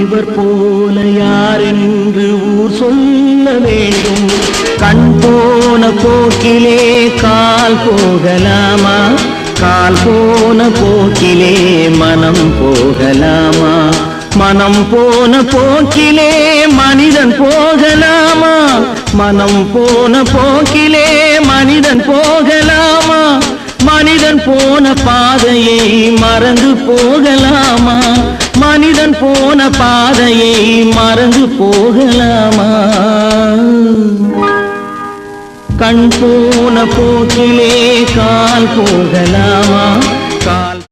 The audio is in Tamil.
இவர் போல யார் என்று ஊர் சொல்ல வேண்டும். கண் போன போக்கிலே கால் போகலாமா? கால் போன போக்கிலே மனம் போகலாமா? மனம் போன போக்கிலே மனிதன் போகலாமா? மனம் போன போக்கிலே மனிதன் போகலாமா? மனிதன் போன பாதையை மறந்து போகலாமா? மனிதன் போன பாதையை மறந்து போகலாமா? கண் போன போக்கிலே கால் போகலாமா?